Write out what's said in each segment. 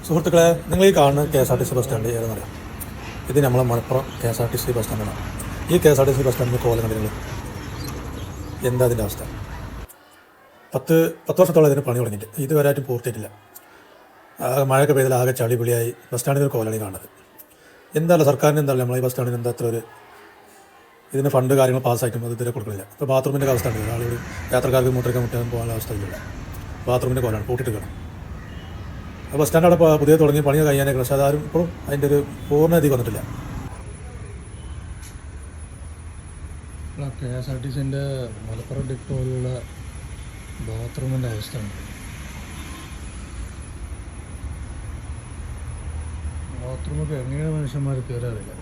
സുഹൃത്തുക്കളെ, നിങ്ങൾ ഈ കാണുന്ന KSRTC ബസ് സ്റ്റാൻഡ് ഏതെന്ന് അറിയാം? ഇത് നമ്മളെ മലപ്പുറം KSRTC ബസ് സ്റ്റാൻഡാണ്. ഈ KSRTC ബസ് സ്റ്റാൻഡിന് കോലം കണ്ടില്ല. എന്താ അതിൻ്റെ അവസ്ഥ? 10 വർഷത്തോളം ഇതിന് പണി തുടങ്ങിയിട്ട് ഇതുവരെയായിട്ടും പൂർത്തിയായിട്ടില്ല. മഴയൊക്കെ പെയ്താൽ ആകെ ചളിപിളിയായി ബസ് സ്റ്റാൻഡിന് ഒരു കോലാണ് കാണുന്നത്. എന്തായാലും സർക്കാരിന് എന്തായാലും നമ്മളെ ഈ ബസ് സ്റ്റാൻഡിന് എന്താ അത്ര ഒരു ഇതിന് ഫണ്ട് കാര്യങ്ങൾ പാസ്സായിട്ടും അത് ഇതുവരെ കൊടുക്കുന്നില്ല. ഇപ്പോൾ ബാത്റൂമിൻ്റെ അവസ്ഥ ഉണ്ട്. ആളുകൾ യാത്രക്കാർക്ക് മൂത്രയ്ക്കാൻ മുറ്റാൻ പോകാനുള്ള അവസ്ഥയില്ല. ബാത്റൂമിൻ്റെ കോലാണ് പൂട്ടിയിട്ട് കാണും. ബസ് സ്റ്റാൻഡ് അവിടെ പുതിയ തുടങ്ങി പണി കഴിയാനൊക്കെ, പക്ഷേ അതാരും ഇപ്പോഴും അതിൻ്റെ ഒരു പൂർണ്ണഗതി വന്നിട്ടില്ല. KSRTCൻ്റെ മലപ്പുറം ഡിപ്പോയിലുള്ള ബാത്റൂമിൻ്റെ അവസ്ഥയാണ്. ബാത്റൂമൊക്കെ എങ്ങനെയാണ് മനുഷ്യന്മാർ കയറാറില്ല.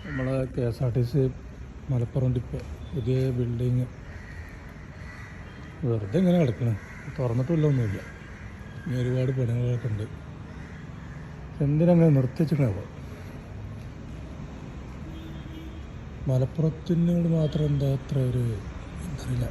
നമ്മളെ KSRTC മലപ്പുറം ഡിപ്പോ പുതിയ ബിൽഡിങ് വെറുതെ ഇങ്ങനെ കിടക്കണം, തുറന്നിട്ടില്ല, ഒന്നുമില്ല. ഇനി ഒരുപാട് പണികളൊക്കെ ഉണ്ട്. എന്തിനങ്ങനെ നിർത്തിച്ചിട്ടുണ്ടാവും? മലപ്പുറത്തിനോട് മാത്രം എന്താ അത്ര ഒരു എന്തറിയില്ല.